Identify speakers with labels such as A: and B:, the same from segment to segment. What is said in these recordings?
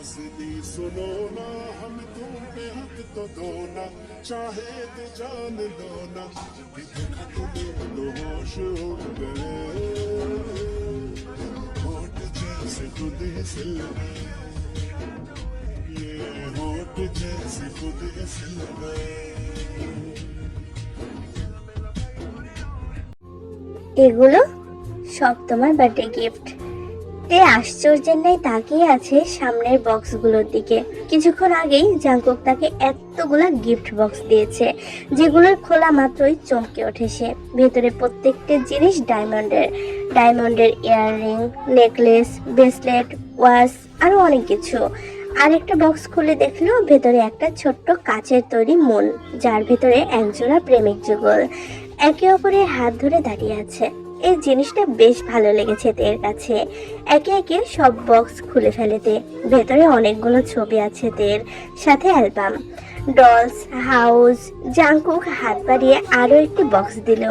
A: सुनो ना हम तुम पे हक तो दो ना चाहे तो जान लो ना देखा तुम्हें तो होश उड़ गए होठ जैसे खुद ही सिल गए ये होठ जैसे खुद ही सिल गए
B: এগুলো সব তোমার বার্থডে গিফট। তে আশ্চর্যের ন্যায় তাকিয়ে আছে সামনের বক্সগুলোর দিকে। কিছুক্ষণ আগেই জাংকুক তাকে এতগুলা গিফট বক্স দিয়েছে, যেগুলোর খোলা মাত্রই চমকে ওঠে সে। ভেতরে প্রত্যেকটা জিনিস ডায়মন্ডের ইয়াররিং, নেকলেস, ব্রেসলেট, ওয়াচ, আরো অনেক কিছু। আরেকটা বক্স খুলে দেখলো ভেতরে একটা ছোট্ট কাচের তৈরি মন, যার ভেতরে একজোড়া প্রেমিক যুগল একে অপরের হাত ধরে দাঁড়িয়ে আছে। এই জিনিসটা বেশ ভালো লেগেছে তের কাছে। একে একে সব বক্স খুলে ফেলেতে ভেতরে অনেকগুলো ছবি আছে তের, সাথে অ্যালবাম, ডলস, হাউস। জাংকুক হাত বাড়িয়ে আরো একটি বক্স দিল।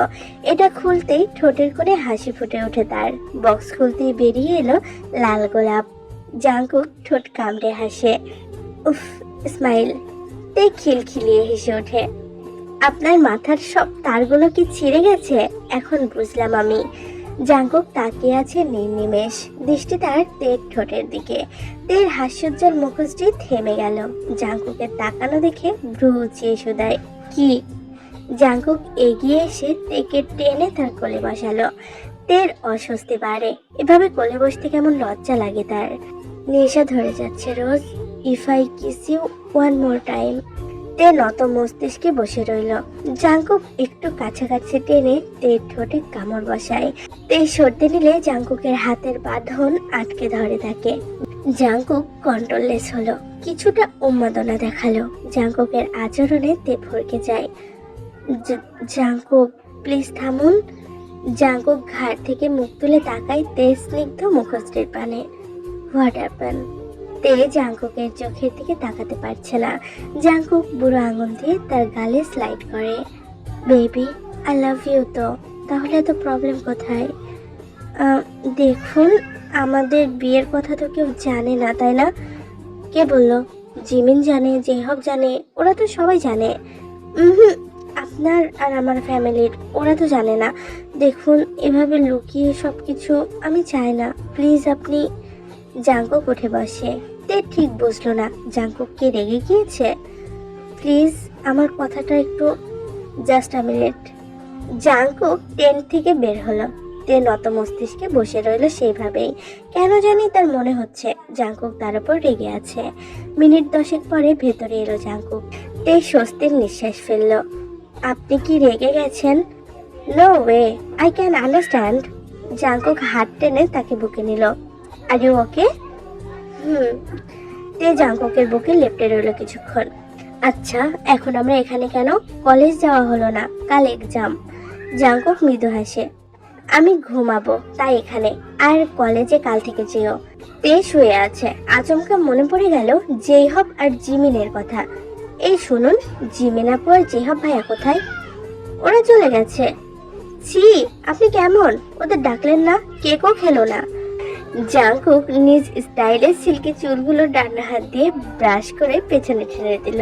B: এটা খুলতেই ঠোঁটের কোণে হাসি ফুটে ওঠে তার। বক্স খুলতেই বেরিয়ে এলো লাল গোলাপ। জাংকুক ঠোঁট কামড়ে হাসে, উফ, স্মাইল। তে খিলখিলিয়ে হেসে ওঠে। আপনার মাথার সব তারগুলো কি ছিঁড়ে গেছে? এখন বুঝলাম আমি। জাংকুক তাকিয়ে আছে নির্নিমেষ দৃষ্টি তার তের ঠোঁটের দিকে। তের হাস্যোজ্জ্বল মুখশ্রী থেমে গেল। জাংকুকের তাকানো দেখে ভ্রু উঁচিয়ে শুধায়, কি? জাংকুক এগিয়ে এসে তেকে টেনে তার কোলে বসালো। তের অস্বস্তি বাড়ে। এভাবে কোলে বসতে কেমন লজ্জা লাগে তার। নেশা ধরে যাচ্ছে রোজ। If I kiss you one more time. তে নত মস্তিষ্কে বসে রইল। জাংকুক একটু কাছাকাছি টেনে তের ঠোঁটে কামড় বসায়। তে সরতে নিলে জাংকুকের হাতের বাঁধন আটকে ধরে থাকে। জাংকুক কন্ট্রোললেস হলো, কিছুটা উন্মাদনা দেখালো। জাংকুকের আচরণে তে ভরকে যায়। জাংকুক, প্লিজ থামুন। জাংকুক ঘাড় থেকে মুখ তুলে তাকায় তের স্নিগ্ধ মুখশ্রীর পানে। What happen? তে জাংকুকের চোখের দিকে তাকাতে পারছে না। জাংকুক বুড়ো আঙুল দিয়ে তার গালে স্লাইড করে। Baby, I love you. তো তাহলে তো প্রবলেম কোথায়? দেখুন, আমাদের বিয়ের কথা তো কেউ জানে না, তাই না? কে বললো? জিমিন জানে, জেহব জানে, ওরা তো সবাই জানে। আপনার আর আমার ফ্যামিলির, ওরা তো জানে না। দেখুন, এভাবে লুকিয়ে সবকিছু আমি চাই না, প্লিজ আপনি। জাংকুক উঠে বসে। তে ঠিক বুঝলো না জাংকুক কে রেগে গিয়েছে। প্লিজ আমার কথাটা একটু, just a minute. Jungkook tent থেকে বের হলো। তে নত মস্তিষ্কে বসে রইল সেইভাবেই। কেন জানি তার মনে হচ্ছে জাংকুক তার উপর রেগে আছে। মিনিট 10 পরে ভেতরে এলো জাংকুক। তে স্বস্তির নিঃশ্বাস ফেললো। আপনি কি রেগে গেছেন? No way, I can understand. Jungkook হাত টেনে তাকে বুকে নিল। Are you okay? তে জাংকুকের বুকে লেপ্টে রইল কিছুক্ষণ। আচ্ছা, এখন আমরা এখানে কেন? কলেজ যাওয়া হলো না, কাল এক্সাম। জাংকুক মৃদু হাসে। আমি ঘুমাবো তাই এখানে, আর কলেজে কাল থেকে যেও। তে শুয়ে আছে। আচমকা মনে পড়ে গেল জেহব আর জিমিনের কথা। এই শুনুন, জিমিন আপু আর জেহব ভাইয়া কোথায়? ওরা চলে গেছে। ছি, আপনি কেমন? ওদের ডাকলেন না? কেকও খেলো না? জাংকুক নিজ স্টাইলে সিল্কি চুলগুলো ডান্না হাত দিয়ে ব্রাশ করে পেছনে টেনে দিল।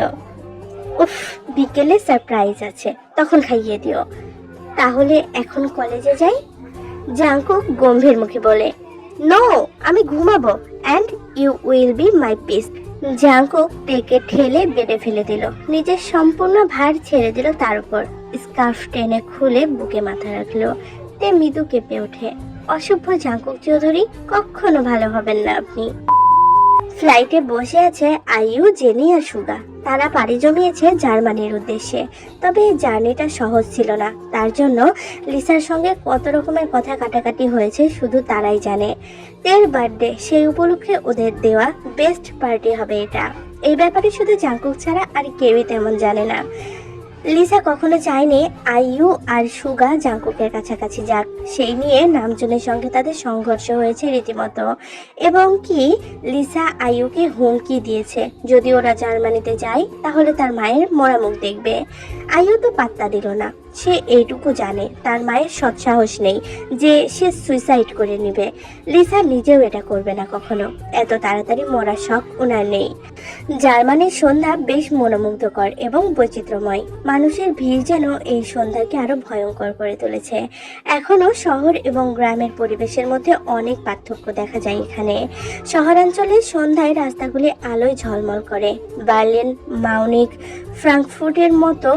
B: উফ, বিকেলে সারপ্রাইজ আছে, তখন খাইয়ে দিও। তাহলে এখন কলেজে যাই? জাংকুক গম্ভীর মুখে বলে। নো, আমি ঘুমাবো, and you will be my peace. Jungkook টেকে ঠেলে বেডে ফেলে দিল। নিজের সম্পূর্ণ ভার ছেড়ে দিল তার উপর। স্কার্ফ টেনে খুলে বুকে মাথা রাখলো। তে মৃদু কেঁপে ওঠে। অসভ্য জাংকুক চৌধুরী, কখনো ভালো হবেন না আপনি। ফ্লাইটে বসে আছে আইয়ু, জেনি আর সুগা। তারা পাড়ি জমিয়েছে জার্মানির উদ্দেশ্যে। তবে জার্নিটা সহজ ছিল না। তার জন্য লিসার সঙ্গে কত রকমের কথা কাটাকাটি হয়েছে শুধু তারাই জানে। তের বার্থডে, সেই উপলক্ষে ওদের দেওয়া বেস্ট পার্টি হবে এটা। এই ব্যাপারে শুধু জাংকুক ছাড়া আর কেউই তেমন জানে না। লিসা কখনো চায়নি আইয়ু আর সুগা জাংকুকের কাছাকাছি যাক। সেই নিয়ে নামজনের সঙ্গে তাদের সংঘর্ষ হয়েছে রীতিমতো। এবং কি লিসা আইয়ুকে হুমকি দিয়েছে, যদি ওরা জার্মানিতে যায় তাহলে তার মায়ের মরা মুখ দেখবে। আইও তো পাত্তা দিল না। সে এইটুকু জানে তার মায়ের সৎসাহস নেই যে সে সুইসাইড করে নেবে। লিসা নিজেও এটা করবে না কখনো। এত তাড়াতাড়ি মরার শখ ওনার নেই। জার্মানির সন্ধ্যা বেশ মনোমুগ্ধকর এবং বৈচিত্র্যময়। মানুষের ভিড় যেন এই সন্ধ্যাকে আরো ভয়ঙ্কর করে তুলেছে। এখনো শহর এবং গ্রামের পরিবেশের মধ্যে অনেক পার্থক্য দেখা যায় এখানে। শহরাঞ্চলের সন্ধ্যায় রাস্তাগুলি আলোয় ঝলমল করে। বার্লিন, মাউনিক, ফ্রাঙ্কফুর্টের মতো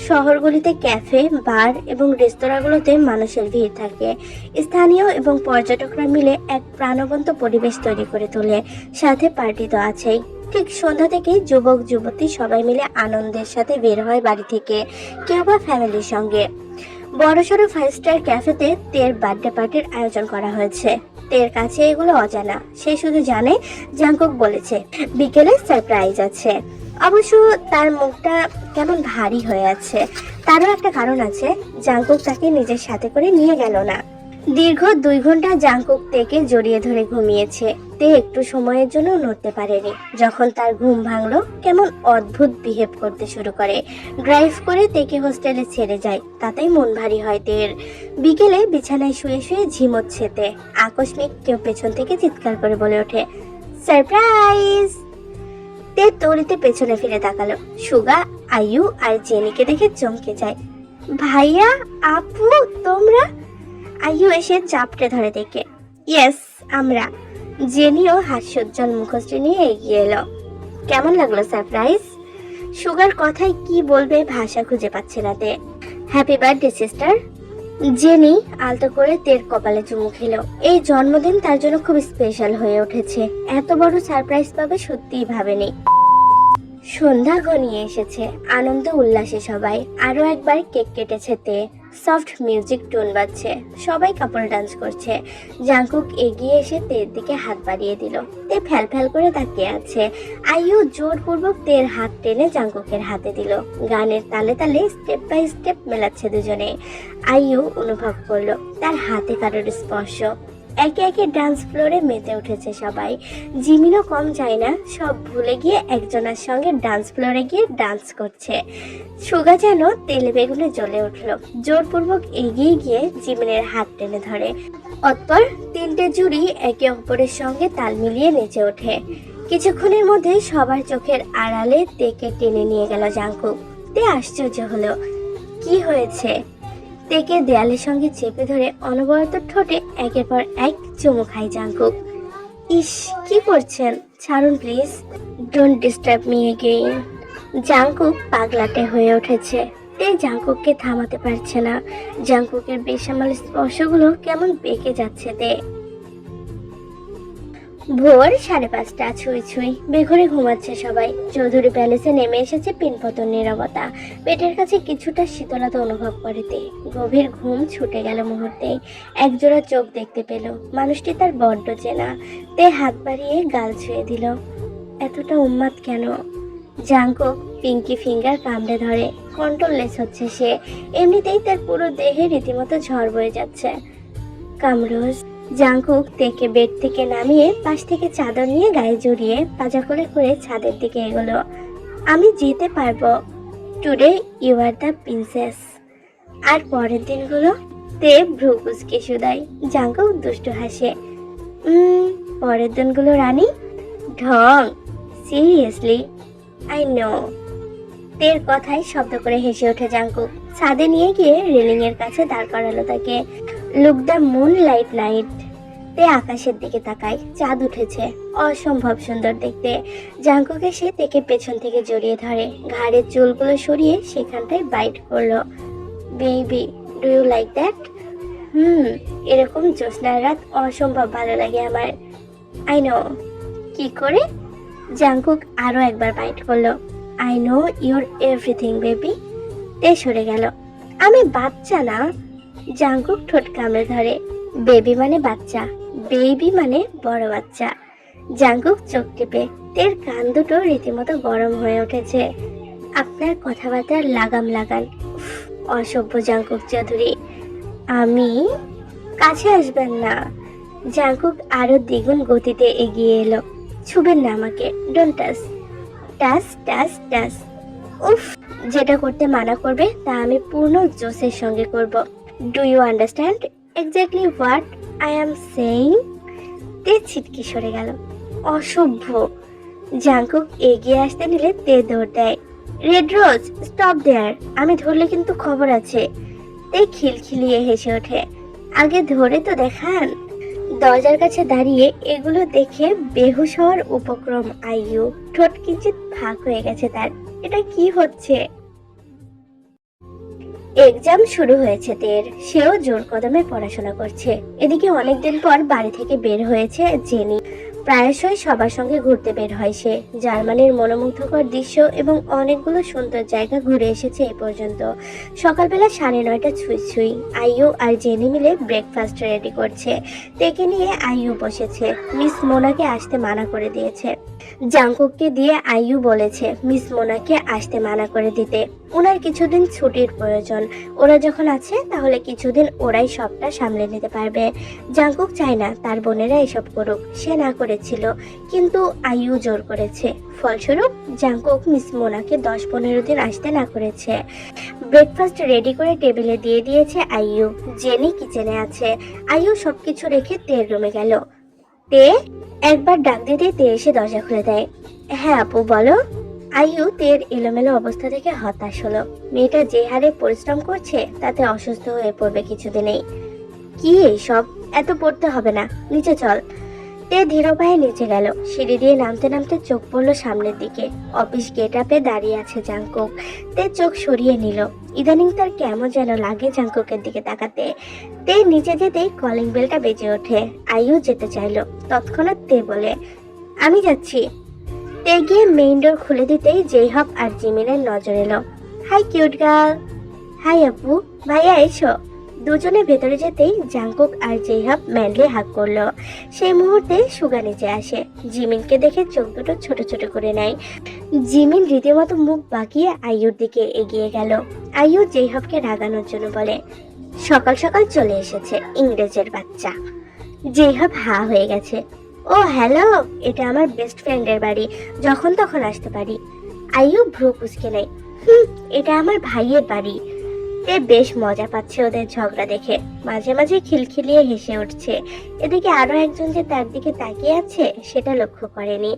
B: শহরগুলিতে ক্যাফে, বার এবং রেস্তোরাঁগুলোতে মানুষের ভিড় থাকে। স্থানীয় এবং পর্যটকরা মিলে এক প্রাণবন্ত পরিবেশ তৈরি করে তোলে। সাথে পার্টি তো আছেই। ঠিক সন্ধ্যা থেকেই যুবক যুবতী সবাই মিলে আনন্দের সাথে বের হয় বাড়ি থেকে, কেউ বা ফ্যামিলির সঙ্গে। বড়সড় 5 স্টার ক্যাফেতে তের বার্থডে পার্টির আয়োজন করা হয়েছে। তের কাছে এগুলো অজানা। সে শুধু জানে জাংকুক বলেছে বিকেলে সারপ্রাইজ আছে। অবশ্য তার মুখটা কেমন ভারী হয়ে আছে। তারও একটা কারণ আছে, জাংকুক তাকে নিজের সাথে করে নিয়ে গেল না। দীর্ঘ 2 ঘন্টা জাংকুক তেকে জড়িয়ে ধরে ঘুমিয়েছে। তে একটু সময়ের জন্য নড়তে পারেনি। যখন তার ঘুম ভাঙলো, কেমন অদ্ভুত বিহেভ করতে শুরু করে। ড্রাইভ করে তেকে হোস্টেলে ছেড়ে যায়। তাতেই মন ভারী হয় তের। বিকেলে বিছানায় শুয়ে শুয়ে ঝিমোচ্ছে তে। আকস্মিক কেউ পেছন থেকে চিৎকার করে বলে ওঠে, সারপ্রাইজ! তে তড়িতে পেছনে ফিরে তাকালো। সুগা, আয়ু আর জেনিকে দেখে চমকে যায়। ভাইয়া, আপু, তোমরা? আয়ু এসে চাপটে ধরে দেখে, ইয়েস, আমরা। জেনিও হাস্যোজ্জ্বল মুখশ্রী নিয়ে এগিয়ে এলো। কেমন লাগলো সারপ্রাইজ? সুগার কথায় কি বলবে ভাষা খুঁজে পাচ্ছে না তে। Happy birthday sister. জেনি আলতো করে তের কপালে চুমু খেলো। এই জন্মদিন তার জন্য খুব স্পেশাল হয়ে উঠেছে। এত বড় সারপ্রাইজ পাবে সত্যিই ভাবেনি। সন্ধ্যা ঘনিয়ে এসেছে। আনন্দ উল্লাসে সবাই। আরো একবার কেক কেটেছে তে। সফট মিউজিক টোন বাজছে। সবাই কাপল ডান্স করছে। জাংকুক এগিয়ে এসে তের দিকে হাত বাড়িয়ে দিল। তে ফ্যাল ফ্যাল করে তাকিয়ে আছে। আইয়ু জোরপূর্বক তের হাত টেনে জাংকুকের হাতে দিল। গানের তালে তালে স্টেপ বাই স্টেপ মেলাচ্ছে দুজনে। আইয়ু অনুভব করলো তার হাতে কারোর স্পর্শ। একে একে ডান্স ফ্লোরে মেতে উঠেছে সবাই। জিমিনও কম যায় না। সব ভুলে গিয়ে একজনের সঙ্গে ডান্স ফ্লোরে গিয়ে ডান্স করছে। সুগা যেন তেলে বেগুনে জ্বলে উঠলো। জোরপূর্বক এগিয়ে গিয়ে জিমিনের হাত টেনে ধরে। অতঃপর 3টে জুড়ি একে অপরের সঙ্গে তাল মিলিয়ে নেচে ওঠে। কিছুক্ষণের মধ্যে সবার চোখের আড়ালে তেকে টেনে নিয়ে গেল জাংকুক। তে আশ্চর্য হলো, কি হয়েছে? তেকে দেয়ালের সঙ্গে চেপে ধরে অনবরত ঠোঁটে একের পর এক চুমু খায় জাংকুক। ইস, কি করছেন? ছাড়ুন please. Don't disturb me again. Jungkook পাগলাটে হয়ে উঠেছে। তে জাংকুককে থামাতে পারছে না। জাংকুকের বেসামাল স্পর্শগুলো কেমন বেঁকে যাচ্ছে তে। ভোর 5:30 ছুঁই ছুঁই। বেঘরে ঘুমাচ্ছে সবাই। চৌধুরী প্যালেসে নেমে এসেছে পিনপতন নীরবতা। পেটের কাছে কিছুটা শীতলতা অনুভব করে তে। গভীর ঘুম ছুটে গেল মুহূর্তেই। একজোড়া চোখ দেখতে পেল। মানুষটি তার বড্ড চেনা। তে হাত বাড়িয়ে গাল ছুঁয়ে দিল। এতটা উন্মাদ কেন? জাংকুক পিঙ্কি ফিঙ্গার কামড়ে ধরে। কন্ট্রোললেস হচ্ছে সে। এমনিতেই তার পুরো দেহে রীতিমতো ঝড় বয়ে যাচ্ছে। কামরোজ। জাংকুক তেকে বেড থেকে নামিয়ে পাশ থেকে চাদর নিয়ে গায়ে জড়িয়ে পাজা করে করে ছাদের দিকে এগোলো। আমি যেতে পারবো। Today you are the princess. আর পরের দিনগুলো? তে ভ্রু কুঁচকে শুধায়। জাংকুক দুষ্টু হাসে। পরের দিনগুলো রানী? ঢং। সিরিয়াসলি? I know. তের কথায় শব্দ করে হেসে ওঠে জাংকুক। ছাদে নিয়ে গিয়ে রেলিং এর কাছে দাঁড় করালো তাকে। Look the moon light night. তে আকাশের দিকে তাকায়। চাঁদ উঠেছে। অসম্ভব সুন্দর দেখতে। জাংকুক এসে তেকে পেছন থেকে জড়িয়ে ধরে। ঘাড়ের চুলগুলো সরিয়ে সেখানটায় বাইট করলো। Baby, do you like that? এরকম জ্যোৎস্নার রাত অসম্ভব ভালো লাগে আমার। I know. কি করে? জাংকুক আরো একবার বাইট করলো। I know your everything baby. তে সরে গেল। আমি বাচ্চা না। জাংকুক ঠোঁট কামড়ে ধরে। বেবি মানে বাচ্চা, বেবি মানে বড় বাচ্চা। জাংকুক চোখ টিপে। তের কান দুটো রীতিমতো গরম হয়ে উঠেছে। আপনার কথাবার্তার লাগাম লাগান। অসভ্য জাংকুক চৌধুরী। আমি? কাছে আসবেন না। জাংকুক আরো দ্বিগুণ গতিতে এগিয়ে এলো। ছুবেন না আমাকে। Don't touch. Touch touch touch. উফ, যেটা করতে মানা করবে তা আমি পূর্ণ জোশের সঙ্গে করব। Do you understand exactly what I am saying? তে ছিটকি সরে গেল। অসভ্য। জাঙ্কুক এগিয়ে আসতে নিলে তে দৌড় দেয়। রেড রোজ স্টপ দেয়ার, আমি ধরলে কিন্তু খবর আছে। তে খিলখিলিয়ে হেসে ওঠে। আগে ধরে তো দেখান। দরজার কাছে দাঁড়িয়ে এগুলো দেখে বেহুশ হওয়ার উপক্রম আইয়ু। ঠোঁট কিঞ্চিত ফাঁক হয়ে গেছে তার। এটা কি হচ্ছে? এক্সাম শুরু হয়েছে তের, সেও জোর কদমে পড়াশোনা করছে। এদিকে অনেকদিন পর বাড়ি থেকে বের হয়েছে জেনি। প্রায়শই সবার সঙ্গে ঘুরতে বের হয় সে। জার্মানির মনোমুগ্ধকর দৃশ্য এবং অনেকগুলো সুন্দর জায়গা ঘুরে এসেছে এই পর্যন্ত। সকালবেলা 9:30 ছুঁই ছুঁই আইয়ু আর জেনি মিলে ব্রেকফাস্ট রেডি করছে। তেকে নিয়ে আইয়ু বসেছে। মিস মোনাকে আসতে মানা করে দিয়েছে। জাংকুককে দিয়ে আইয়ু বলেছে মিস মোনাকে আসতে মানা করে দিতে। ওনার কিছুদিন ছুটির প্রয়োজন। ওরা যখন আছে তাহলে কিছুদিন ওরাই সবটা সামলে নিতে পারবে। জাংকুক চায় না তার বোনেরা এসব করুক, সে না করেছিল, কিন্তু আইয়ু জোর করেছে। ফলস্বরূপ জাংকুক মিস মোনাকে 10-15 দিন আসতে না করেছে। ব্রেকফাস্ট রেডি করে টেবিলে দিয়ে দিয়েছে আইয়ু। জেনি কিচেনে আছে। আইয়ু সবকিছু রেখে তের রুমে গেল। তে একবার ডাক দিতে তে এসে দরজা খুলে দেয়। হ্যাঁ আপু বলো। আইয়ু তের এলোমেলো অবস্থা থেকে হতাশ হলো। মেয়েটা যে হারে পরিশ্রম করছে তাতে অসুস্থ হয়ে পড়বে কিছুদিনেই। কি এইসব, এত পড়তে হবে না, নিচে চল। তে ধীর পায়ে নিচে গেল। সিঁড়ি দিয়ে নামতে নামতে চোখ পড়লো সামনের দিকে। অফিস গেট আপে দাঁড়িয়ে আছে জাংকুক। তে চোখ সরিয়ে নিল। ইদানিং তার কেমন যেন লাগে জাংকুকের দিকে তাকাতে। তে নিচে যেতেই কলিং বেলটা বেজে ওঠে। আইয়ু যেতে চাইলো, তৎক্ষণাৎ তে বলে আমি যাচ্ছি। তে গিয়ে মেইন ডোর খুলে দিতেই জেইহব আর জিমিনের নজর এলো। High cute girl. হাই আপু, ভাইয়া এসো। দুজনে ভেতরে যেতেই জাংকুক আর জেইহব ম্যানলি হাক করলো। সেই মুহূর্তে সুগা নিচে আসে। জিমিনকে দেখে চোখ দুটো ছোট ছোট করে নেয়। জিমিন রীতিমতো মুখ বাঁকিয়ে আইয়ুর দিকে এগিয়ে গেল। আইয়ু জেইহবকে রাগানোর জন্য বলে সকাল সকাল চলে এসেছে ইংরেজের বাচ্চা। জেইহব হা হয়ে গেছে। ও হ্যালো, এটা আমার বেস্ট ফ্রেন্ডের বাড়ি, যখন তখন আসতে পারি। আইয়ু ভ্রু কুঁচকে নেয়। এটা আমার ভাইয়ের বাড়ি। তে বেশ মজা পাচ্ছে ওদের ঝগড়া দেখে। মাঝে মাঝে খিলখিলিয়ে হেসে উঠছে। এদিকে আরো একজন যে তার দিকে তাকিয়ে আছে সেটা লক্ষ্য করেনি।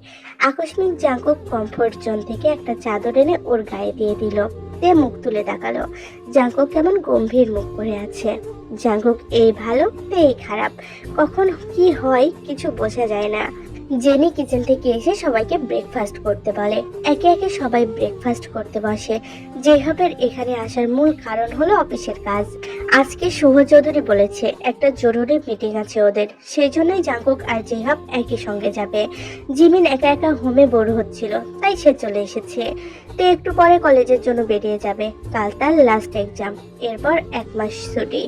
B: আকস্মিক জাংকুক কমফোর্ট জোন থেকে একটা চাদর এনে ওর গায়ে দিয়ে দিল। তে মুখ তুলে তাকালো। জাংকুক কেমন গম্ভীর মুখ করে আছে। জাংকুক এই ভালো তে এই খারাপ, কখন কি হয় কিছু বোঝা যায় না। জেনি কিচেন থেকে এসে সবাইকে ব্রেকফাস্ট করতে বলে। একে একে সবাই ব্রেকফাস্ট করতে বসে। জেইহবের এখানে আসার মূল কারণ হলো অফিসের কাজ। আজকে শুভ চৌধুরী বলেছে একটা জরুরি মিটিং আছে ওদের, সেই জন্যই জাংকুক আর জেইহব একই সঙ্গে যাবে। জিমিন একা একা হোমে বোর হচ্ছিল, তাই সে চলে এসেছে। তে একটু পরে কলেজের জন্য বেরিয়ে যাবে। কাল তার লাস্ট এক্সাম, এরপর 1 মাস ছুটি।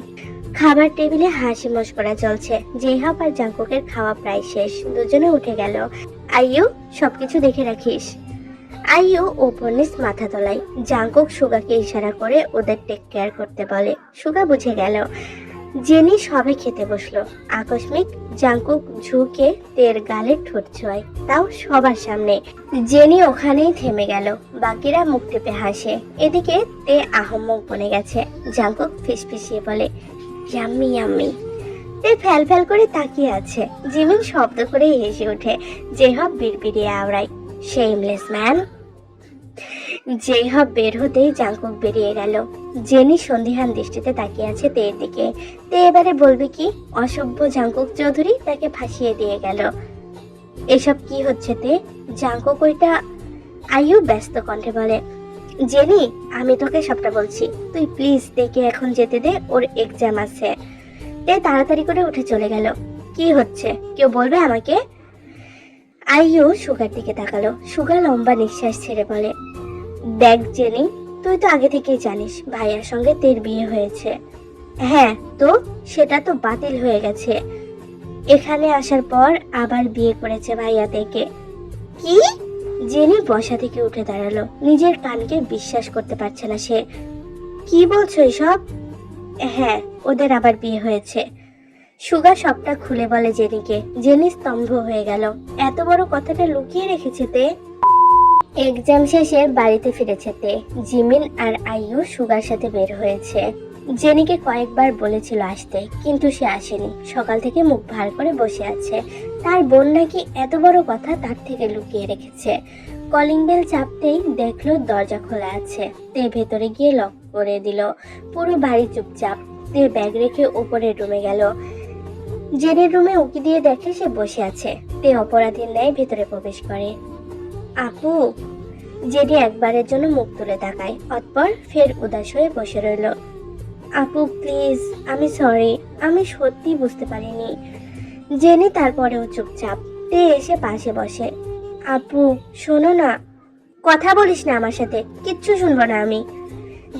B: খাবার টেবিলে হাসি মশকরা চলছে। জেইহব আর জাংকুকের খাওয়া প্রায় শেষ। দুজনে উঠে গেল। আইয়ু সবকিছু দেখে রাখিস। আইয়ু ওপর নিচ মাথা তোলায়। জাংকুক সুগাকে ইশারা করে ওদের টেক কেয়ার করতে বলে। সুগা বুঝে গেল। জেনি সবে খেতে বসলো। আকস্মিক জাংকুক ঝুঁকে তের গালে ঠোঁট ছোঁয়, তাও সবার সামনে। জেনি ওখানেই থেমে গেল। বাকিরা মুখ টেপে হাসে। এদিকে তে আহম্মক বনে গেছে। জাংকুক ফিসফিসিয়ে বলে ইয়াম্মি ইয়াম্মি। তে ফ্যাল ফ্যাল করে তাকিয়ে আছে। জিমিন শব্দ করে হেসে ওঠে। জেইহব বিড়বিড়িয়ে আওড়ায় শেমলেস ম্যান। জেইহব বের হতেই জাংকুক বেরিয়ে গেল। জেনি সন্দিহান দৃষ্টিতে তাকিয়ে আছে তের দিকে। তে এবারে বলবে কি? অসভ্য জাংকুক চৌধুরী তাকে ফাঁসিয়ে দিয়ে গেল। এসব কি হচ্ছে তে? জাংকুক ওইটা। আইয়ু ব্যস্ত কণ্ঠে বলে জেনি আমি তোকে সবটা বলছি, তুই প্লিজ তেকে এখন যেতে দে, ওর এক্সাম আছে। তে তাড়াতাড়ি করে উঠে চলে গেল। কি হচ্ছে কেউ বলবে আমাকে? আইয়ু সুগার দিকে তাকালো। সুগা লম্বা নিঃশ্বাস ছেড়ে বলে দেখ জেনি, তুই তো আগে থেকেই জানিস ভাইয়ার সঙ্গে তের বিয়ে হয়েছে। হ্যাঁ তো সেটা তো বাতিল হয়ে গেছে। এখানে আসার পর আবার বিয়ে করেছে ভাইয়া তেকে। কি? জেনি বসা থেকে উঠে দাঁড়ালো। নিজের কানকে বিশ্বাস করতে পারছে না সে। কি বলছো এসব? হ্যাঁ, ওদের আবার বিয়ে হয়েছে। সুগা সবটা খুলে বলে জেনিকে। জেনি স্তম্ভ হয়ে গেল। এত বড় কথাটা লুকিয়ে রেখেছে তে। এক্সাম শেষে বাড়িতে ফিরেছে তে। জিমিন আর আইয়ু সুগার সাথে বের হয়েছে। জেনিকে কয়েকবার বলেছিল আসতে, কিন্তু সে আসেনি। সকাল থেকে মুখ ভার করে বসে আছে। তার বোন নাকি এত বড় কথা তার থেকে লুকিয়ে রেখেছে। কলিং বেল চাপতেই দেখলো দরজা খোলা আছে। তে ভেতরে গিয়ে লক করে দিল। পুরো বাড়ি চুপচাপ। তে ব্যাগ রেখে উপরের রুমে গেল। জেনির রুমে উকি দিয়ে দেখে সে বসে আছে। তে অপরাধীর ন্যায় ভেতরে প্রবেশ করে। আপু। জেনি একবারের জন্য মুখ তুলে তাকায়, অতঃপর ফের উদাস হয়ে বসে রইল। আপু প্লিজ, আমি সরি, আমি সত্যি বুঝতে পারিনি। জেনি তারপরেও চুপচাপ। তে এসে পাশে বসে। আপু শোনো না। কথা বলিস না আমার সাথে, কিচ্ছু শুনবো না আমি।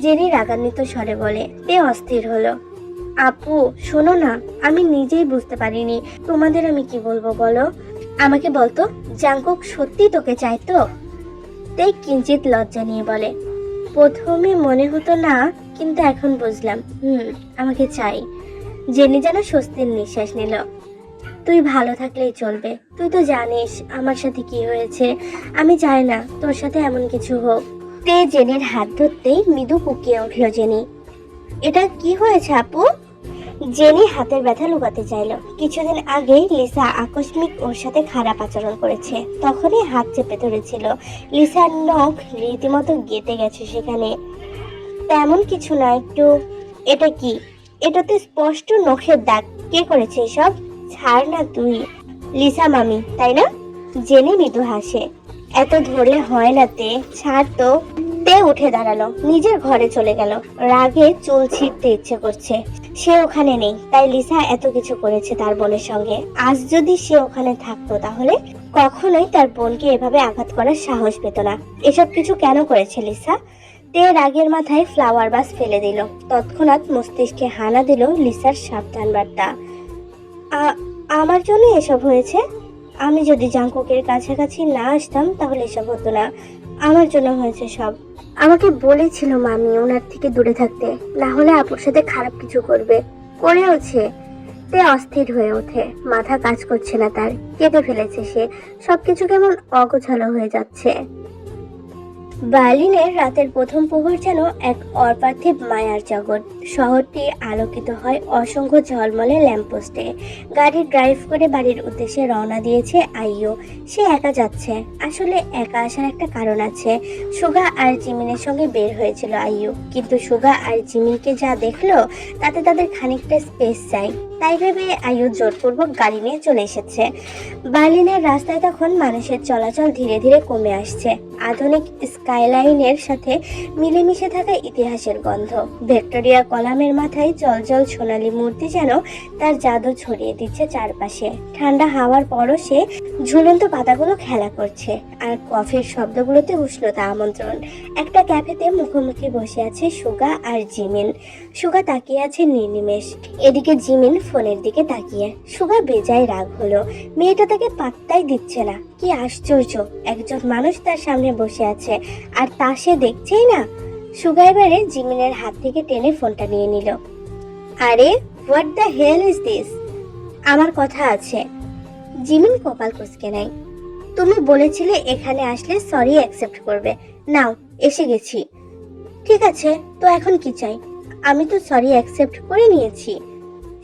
B: জেনি রাগান্বিত স্বরে বলে। তে অস্থির হলো। আপু শোনো না, আমি নিজেই বুঝতে পারিনি তোমাদের আমি কি বলবো বলো। আমাকে বলতো জাংকুক সত্যি তোকে চাইতো? তে কিঞ্চিত লজ্জা নিয়ে বলে। প্রথমে মনে হতো না, কিন্তু এখন বুঝলাম আমাকে চাই। জেনি যেন স্বস্তির নিঃশ্বাস নিল। তুই ভালো থাকলেই চলবে। তুই তো জানিস আমার সাথে কি হয়েছে। আমি চাই না তোর সাথে এমন কিছু হোক। তে জেনির হাত ধরতেই মৃদু কুকিয়ে উঠল জেনি। এটা কি হয়েছে আপু? জেনি হাতের ব্যথা লুকাতে চাইল। কিছুদিন আগেই লিসা আকস্মিক ওর সাথে খারাপ আচরণ করেছে, তখনই হাত চেপে ধরেছিল। লিসার নখ রীতিমতো গেঁথে গেছে সেখানে। তেমন কিছু না, একটু। এটা কি? এটাতে স্পষ্ট নখের দাগ। কে করেছে এসব? ছাড় না তুই। লিসা মামি, তাই না? জেনি মৃদু হাসে। এত ধরলে হয় না তে, ছাড় তো। তে উঠে দাঁড়ালো, নিজের ঘরে চলে গেল। রাগে চুল ছিঁড়তে ইচ্ছে করছে। সে ওখানে নেই, তাই লিসা এত কিছু করেছে তার বোনের সঙ্গে। আজ যদি সে ওখানে থাকতো তাহলে কখনোই তার বোনকে এভাবে আঘাত করার সাহস পেত না। এসব কিছু কেন করেছে লিসা? তে রাগের মাথায় ফ্লাওয়ার বাস ফেলে দিল। তৎক্ষণাৎ মস্তিষ্কে হানা দিল লিসার সাবধান বার্তা। আমার জন্য এসব হয়েছে। আমি যদি জাংকুকের কাছাকাছি না আসতাম তাহলে এসব হতো না। আমার জন্য হয়েছে সব। আমাকে বলেছিল মামি ওনার থেকে দূরে থাকতে, না হলে আপুর সাথে খারাপ কিছু করবে। করেওছে। তে অস্থির হয়ে ওঠে। মাথা কাজ করছে না তার। কেঁদে ফেলেছে সে। সবকিছু কেমন অগোছালো হয়ে যাচ্ছে। বার্লিনের রাতের প্রথম প্রহর যেন এক অপার্থিব মায়ার জগৎ। শহরটি আলোকিত হয় অসংখ্য ঝলমলে ল্যাম্পপোস্টে। গাড়ি ড্রাইভ করে বাড়ির উদ্দেশ্যে রওনা দিয়েছে আইয়ু। সে একা যাচ্ছে। আসলে একা আসার একটা কারণ আছে। সুগা আর জিমিনের সঙ্গে বের হয়েছিল আইয়ু, কিন্তু সুগা আর জিমিনকে যা দেখলো তাতে তাদের খানিকটা স্পেস চাই। তাই ভেবে আইয়ু জোরপূর্বক গাড়ি নিয়ে চলে এসেছে। বার্লিনের রাস্তায় তখন মানুষের চলাচল ধীরে ধীরে কমে আসছে। আধুনিক স্কাইলাইনের সাথে মিলেমিশে থাকা ইতিহাসের গন্ধ। ভিক্টোরিয়া কলামের মাথায় জলজল সোনালী মূর্তি যেন তার জাদু ছড়িয়ে দিচ্ছে চারপাশে। ঠান্ডা হাওয়ার পরশে ঝুলন্ত পাতাগুলো খেলা করছে, আর কফির শব্দগুলোতে উষ্ণতা আমন্ত্রণ। একটা ক্যাফেতে মুখোমুখি বসে আছে সুগা আর জিমিন। সুগা তাকিয়ে আছে নির্নিমেষ, এদিকে জিমিন ফোনের দিকে তাকিয়ে। সুগা বেজায় রাগ হলো। মেয়েটা তাকে পাত্তাই দিচ্ছে না। কি আশ্চর্য, একজন মানুষ তার সামনে বসে আছে আর তা সে দেখছেই না। সুগা এবারে জিমিনের হাত থেকে টেনে ফোনটা নিয়ে নিল। আরে what the hell is this? আমার কথা আছে। জিমিন কপাল কুঁচকে নেয়। তুমি বলেছিলে এখানে আসলে সরি অ্যাকসেপ্ট করবে। নাও এসে গেছি। ঠিক আছে, তো এখন কি চাই? আমি তো সরি অ্যাকসেপ্ট করে নিয়েছি।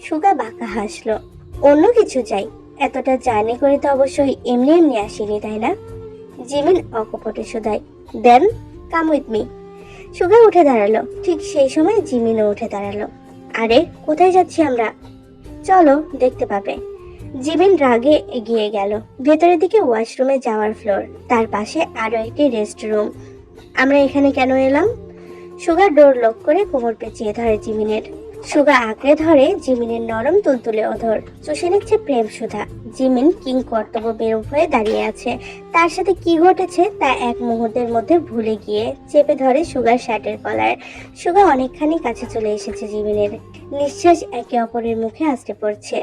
B: সুগা বাঁকা হাসলো। অন্য কিছু চাই? এতটা জার্নি করে তো অবশ্যই এমনি এমনি আসিনি, তাই না? জিমিন অকপটে শুধায়। দেন কাম উইথ মি। সুগা উঠে দাঁড়ালো। ঠিক সেই সময় জিমিনও উঠে দাঁড়ালো। আরে কোথায় যাচ্ছি আমরা? চলো, দেখতে পাবে। জিমিন রাগে এগিয়ে গেল। ভেতরের দিকে ওয়াশরুমে যাওয়ার ফ্লোর, তার পাশে আরো একটি রেস্ট রুম। আমরা এখানে কেন এলাম? সুগা ডোর লক করে কোমর পেঁচিয়ে ধরে জিমিনের। সুগা আঁকড়ে ধরে জিমিনের নরম তুলতুলে অধর। চষে নিচ্ছে প্রেম সুধা। জিমিন কিং কর্তব্য বেরোপ হয়ে দাঁড়িয়ে আছে। তার সাথে কি ঘটেছে তা এক মুহূর্তের মধ্যে ভুলে গিয়ে চেপে ধরে সুগার শার্টের কলার। সুগা অনেকখানি কাছে চলে এসেছে জিমিনের। নিঃশ্বাস একে অপরের মুখে আছড়ে পড়ছে।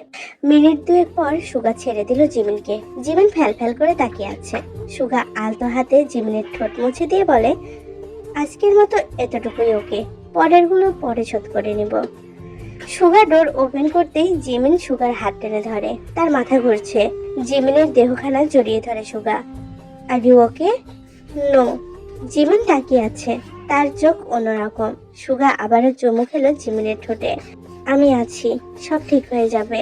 B: মিনিট দুয়েক পর সুগা ছেড়ে দিল জিমিনকে। জিমিন ফ্যাল ফ্যাল করে তাকিয়ে আছে। সুগা আলতো হাতে জিমিনের ঠোঁট মুছে দিয়ে বলে, আজকের মতো এতটুকুই ওকে, পরের গুলো পরে শোধ করে নিব। সুগা ডোর ওপেন করতেই জিমিন সুগার হাত টেনে ধরে। তার মাথা ঘুরছে। জিমিনের দেহখানা জড়িয়ে ধরে Suga. Are you okay? No. Jimin তাকিয়ে আছে, তার চোখ অন্যরকম। সুগা আবারও চুমু খেলো জিমিনের ঠোঁটে। আমি আছি, সব ঠিক হয়ে যাবে।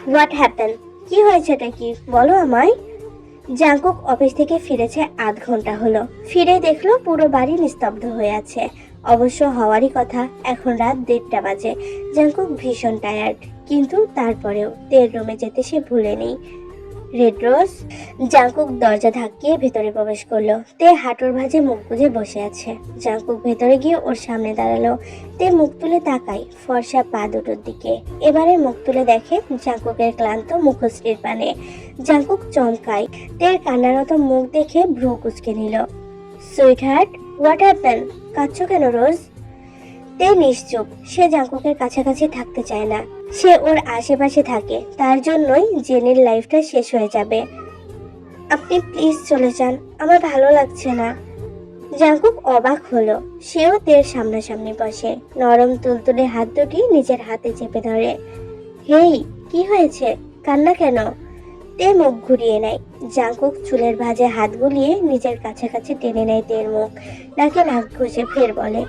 B: What happen? কি হয়েছেটা কি বলো আমায়। জাংকুক অফিস থেকে ফিরেছে আধ ঘন্টা হলো। ফিরে দেখলো পুরো বাড়ি নিস্তব্ধ হয়ে আছে। অবশ্য হওয়ারই কথা, এখন রাত 1:30 বাজে। জাংকুক ভীষণ টায়ার্ড, কিন্তু তারপরেও তের রুমে যেতে সে ভুলেনি। Red rose. জাংকুক দরজা ধাক্কিয়ে ভেতরে প্রবেশ করলো। তে হাঁটুর ভাঁজে মুখ গুজে বসে আছে। জাংকুক ভেতরে গিয়ে ওর সামনে দাঁড়ালো। তে মুখ তুলে তাকায় ফর্সা পা দুটোর দিকে। এবারে মুখ তুলে দেখে জাংকুকের ক্লান্ত মুখশ্রীর পানে। জাংকুক চমকায়। তের কান্নারত মুখ দেখে ভ্রু কুঁচকে নিল। Sweet heart, what happen? কাঁদছো কেন রোজ? তে নিশ্চুপ। সে জাংকুকের কাছাকাছি থাকতে চায় না। সে ওর আশেপাশে থাকে, তার জন্যই জেনির লাইফটা শেষ হয়ে যাবে। আপনি প্লিজ চলে যান, আমার ভালো লাগছে না। জাংকুক অবাক হলো। সেও তের সামনাসামনি বসে, নরম তুলতুলে হাত দুটি নিজের হাতে চেপে ধরে। হেই, কি হয়েছে? কান্না কেন? তে মুখ ঘুরিয়ে নেয়। জাংকুক চুলের ভাঁজে হাত বুলিয়ে নিজের কাছাকাছি টেনে নেয় তের মুখ। নাকে নাক ঘষে ফের বলে,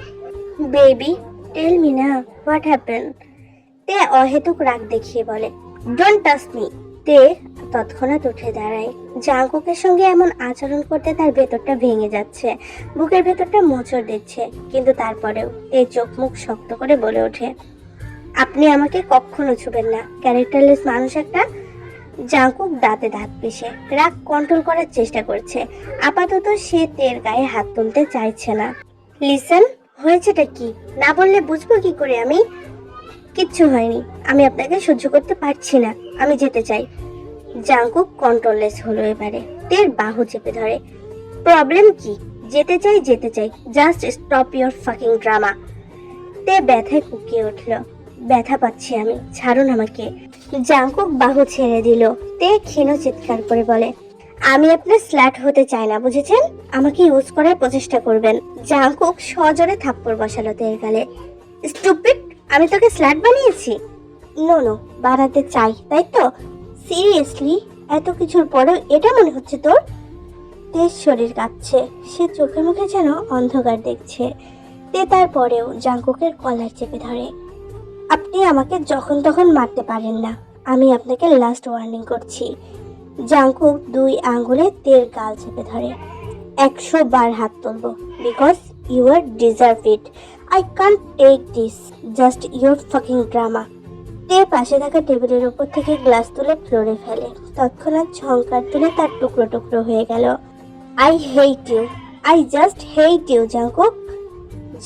B: বেবি, টেল মি না, হোয়াট হ্যাপেন? তে অহেতুক রাগ দেখিয়ে বলে, ডোন্ট টাচ মি। তে তৎক্ষণাৎ উঠে দাঁড়ায়। জাংকুকের সঙ্গে এমন আচরণ করতে তার ভেতরটা ভেঙে যাচ্ছে, বুকের ভেতরটা মোচড় দিচ্ছে। কিন্তু তারপরেও তে চোখ মুখ শক্ত করে বলে ওঠে, আপনি আমাকে কখনো ছুবেন না, ক্যারেক্টারলেস মানুষ একটা। জাংকুক দাঁতে দাঁত পিষে রাগ কন্ট্রোল করার চেষ্টা করছে। আপাতত সে তের গায়ে হাত তুলতে চাইছে না। লিসেন, হয়েছেটা কি? না বললে বুঝবো কি করে আমি? কিচ্ছু হয়নি, আমি আপনাকে সহ্য করতে পারছি না, আমি যেতে চাই। জাংকুক কন্ট্রোললেস হলো এবারে। তের বাহু চেপে ধরে। প্রবলেম কি? যেতে চাই, যেতে চাই, just stop your fucking drama. তে ব্যথায় কুকিয়ে উঠল। ব্যথা পাচ্ছি আমি, ছাড়ুন আমাকে। জাংকুক বাহু ছেড়ে দিল। তে ক্ষীণ চিৎকার করে বলে, আমি আপনার স্ল্যাট হতে চাই না, বুঝেছেন? আমাকে ইউজ করার প্রচেষ্টা করবেন। জাংকুক সজোরে থাপ্পড় বসালো তের গালে। স্টুপিড, আমি তোকে স্ল্যাট বানিয়েছি? নো নো, বানাতে চাই, তাই তো? সিরিয়াসলি, এত কিছুর পরেও এটা মনে হচ্ছে তোর? তের শরীর কাঁপছে, সে চোখে মুখে যেন অন্ধকার দেখছে। তে তারপরেও জাংকুকের কলার চেপে ধরে। আপনি আমাকে যখন তখন মারতে পারেন না, আমি আপনাকে লাস্ট ওয়ার্নিং করছি। জাংকুক 2 আঙ্গুলে তের গাল চেপে ধরে। 100 বার হাত তুলবো, because you are deserve it. I can't take this, just your fucking drama. তে পাশে থাকা টেবিলের উপর থেকে গ্লাস তুলে ফ্লোরে ফেলে। তৎক্ষণাৎ ঝংকার তুলে তার টুকরো টুকরো হয়ে গেল। I hate you, I just hate you Jungkook.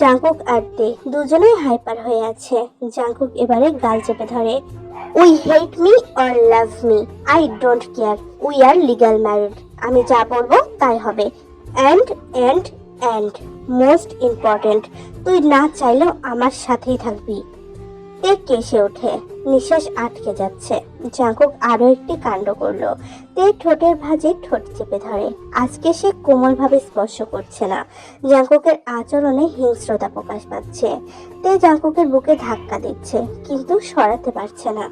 B: Jungkook আর তে দুজনেই হাইপার হয়ে আছে। জাংকুক এবারে গাল চেপে ধরে। We hate me or love me, I don't care, we are legal married. আমি যা বলবো তাই হবে। And and and most important, তুই না চাইলেও আমার সাথেই থাকবি। তে কেসে ওঠে, নিঃশ্বাস আটকে যাচ্ছে। জাংকুক আরো একটি কাণ্ড করলো। তে ঠোঁটের ভাঁজে ঠোঁট চেপে ধরে। আজকে সে কোমলভাবে স্পর্শ করছে না। জাংকুকের আচরণে হিংস্রতা প্রকাশ পাচ্ছে। তে জাংকুকের বুকে ধাক্কা দিচ্ছে, কিন্তু সরাতে পারছে না।